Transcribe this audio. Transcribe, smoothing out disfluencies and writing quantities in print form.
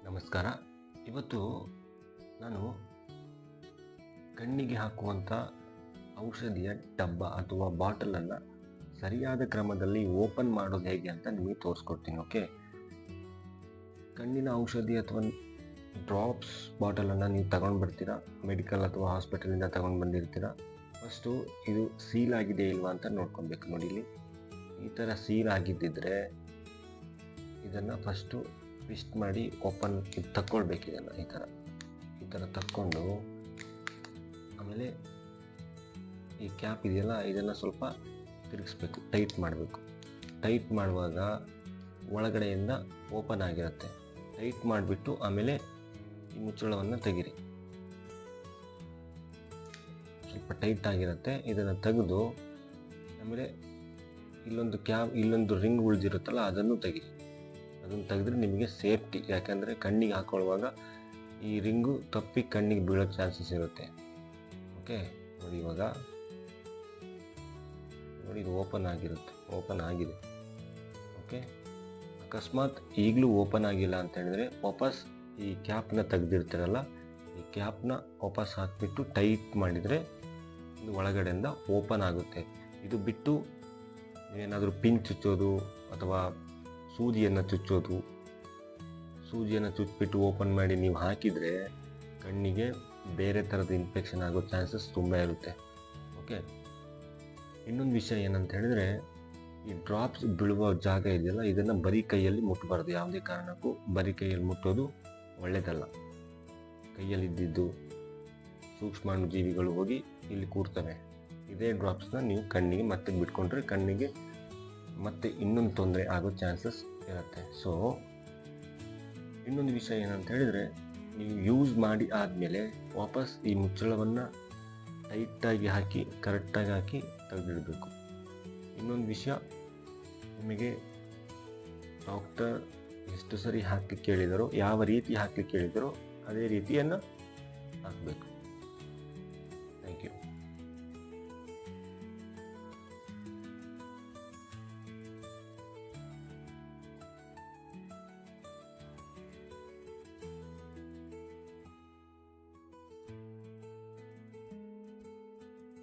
ನಮಸ್ಕಾರ. ಇವತ್ತು ನಾನು ಕಣ್ಣಿಗೆ ಹಾಕುವಂಥ ಔಷಧಿಯ ಡಬ್ಬ ಅಥವಾ ಬಾಟಲನ್ನು ಸರಿಯಾದ ಕ್ರಮದಲ್ಲಿ ಓಪನ್ ಮಾಡೋದು ಹೇಗೆ ಅಂತ ನಿಮಗೆ ತೋರಿಸ್ಕೊಡ್ತೀನಿ. ಓಕೆ, ಕಣ್ಣಿನ ಔಷಧಿ ಅಥವಾ ಡ್ರಾಪ್ಸ್ ಬಾಟಲನ್ನು ನೀವು ತಗೊಂಡು ಬರ್ತೀರಾ, ಮೆಡಿಕಲ್ ಅಥವಾ ಹಾಸ್ಪಿಟಲಿಂದ ತಗೊಂಡು ಬಂದಿರ್ತೀರಾ. ಫಸ್ಟು ಇದು ಸೀಲ್ ಆಗಿದೆ ಇಲ್ವಾ ಅಂತ ನೋಡ್ಕೊಬೇಕು. ನೋಡಿ, ಇಲ್ಲಿ ಈ ಥರ ಸೀಲ್ ಆಗಿದ್ದಿದ್ರೆ ಇದನ್ನು ಫಸ್ಟು ಟ್ವಿಸ್ಟ್ ಮಾಡಿ ಓಪನ್ ತಕ್ಕೊಳ್ಬೇಕು. ಇದನ್ನು ಈ ಥರ ತಕ್ಕೊಂಡು ಆಮೇಲೆ ಈ ಕ್ಯಾಪ್ ಇದೆಯಲ್ಲ ಇದನ್ನು ಸ್ವಲ್ಪ ತಿರುಗಿಸ್ಬೇಕು, ಟೈಟ್ ಮಾಡಬೇಕು. ಟೈಟ್ ಮಾಡುವಾಗ ಒಳಗಡೆಯಿಂದ ಓಪನ್ ಆಗಿರುತ್ತೆ. ಟೈಟ್ ಮಾಡಿಬಿಟ್ಟು ಆಮೇಲೆ ಈ ಮುಚ್ಚಳವನ್ನು ತೆಗೀರಿ. ಸ್ವಲ್ಪ ಟೈಟ್ ಆಗಿರುತ್ತೆ. ಇದನ್ನು ತೆಗೆದು ಆಮೇಲೆ ಇಲ್ಲೊಂದು ರಿಂಗ್ ಉಳಿದಿರುತ್ತಲ್ಲ ಅದನ್ನು ತೆಗೀರಿ. ಅದನ್ನು ತೆಗೆದ್ರೆ ನಿಮಗೆ ಸೇಫ್ಟಿ. ಯಾಕಂದರೆ ಕಣ್ಣಿಗೆ ಹಾಕೊಳ್ಳುವಾಗ ಈ ರಿಂಗು ತಪ್ಪಿ ಕಣ್ಣಿಗೆ ಬೀಳೋ ಚಾನ್ಸಸ್ ಇರುತ್ತೆ. ಓಕೆ, ನೋಡಿ ಇವಾಗ ನೋಡಿ ಇದು ಓಪನ್ ಆಗಿದೆ. ಓಕೆ, ಅಕಸ್ಮಾತ್ ಈಗಲೂ ಓಪನ್ ಆಗಿಲ್ಲ ಅಂತ ಹೇಳಿದ್ರೆ ವಾಪಸ್ ಈ ಕ್ಯಾಪ್ನ ತೆಗೆದಿರ್ತೀರಲ್ಲ, ಈ ಕ್ಯಾಪ್ನ ವಾಪಸ್ ಹಾಕಿಬಿಟ್ಟು ಟೈಟ್ ಮಾಡಿದರೆ ಇದು ಒಳಗಡೆಯಿಂದ ಓಪನ್ ಆಗುತ್ತೆ. ಇದು ಬಿಟ್ಟು ಏನಾದರೂ ಪಿನ್ ಚುಚ್ಚೋದು ಅಥವಾ ಸೂಜಿಯನ್ನು ಚುಚ್ಚಿಬಿಟ್ಟು ಓಪನ್ ಮಾಡಿ ನೀವು ಹಾಕಿದರೆ ಕಣ್ಣಿಗೆ ಬೇರೆ ಥರದ ಇನ್ಫೆಕ್ಷನ್ ಆಗೋ ಚಾನ್ಸಸ್ ತುಂಬ ಇರುತ್ತೆ. ಓಕೆ, ಇನ್ನೊಂದು ವಿಷಯ ಏನಂತ ಹೇಳಿದ್ರೆ, ಈ ಡ್ರಾಪ್ಸ್ ಬೀಳುವ ಜಾಗ ಇದೆಯಲ್ಲ ಇದನ್ನು ಬರೀ ಕೈಯಲ್ಲಿ ಮುಟ್ಟಬಾರ್ದು. ಯಾವುದೇ ಕಾರಣಕ್ಕೂ ಬರೀ ಕೈಯಲ್ಲಿ ಮುಟ್ಟೋದು ಒಳ್ಳೆಯದಲ್ಲ. ಕೈಯಲ್ಲಿದ್ದು ಸೂಕ್ಷ್ಮಾಣು ಜೀವಿಗಳು ಹೋಗಿ ಇಲ್ಲಿ ಕೂರ್ತವೆ. ಇದೇ ಡ್ರಾಪ್ಸ್ನ ನೀವು ಕಣ್ಣಿಗೆ ಮತ್ತೆ ಬಿಟ್ಕೊಂಡ್ರೆ ಕಣ್ಣಿಗೆ ಮತ್ತೆ ಇನ್ನೊಂದು ತೊಂದರೆ ಆಗೋ ಚಾನ್ಸಸ್ ಇರುತ್ತೆ. ಸೊ ಇನ್ನೊಂದು ವಿಷಯ ಏನಂತ ಹೇಳಿದರೆ, ನೀವು ಯೂಸ್ ಮಾಡಿ ಆದಮೇಲೆ ವಾಪಸ್ ಈ ಮುಚ್ಚಳವನ್ನು ಟೈಟಾಗಿ ಹಾಕಿ ಕರೆಕ್ಟಾಗಿ ಹಾಕಿ ತೆಗೆದಿಡಬೇಕು. ಇನ್ನೊಂದು ವಿಷಯ, ನಿಮಗೆ ಡಾಕ್ಟರ್ ಎಷ್ಟು ಸರಿ ಹಾಕಲಿಕ್ಕೆ ಕೇಳಿದರೋ, ಯಾವ ರೀತಿ ಹಾಕಲಿಕ್ಕೆ ಕೇಳಿದರೋ ಅದೇ ರೀತಿಯನ್ನು ಹಾಕಬೇಕು.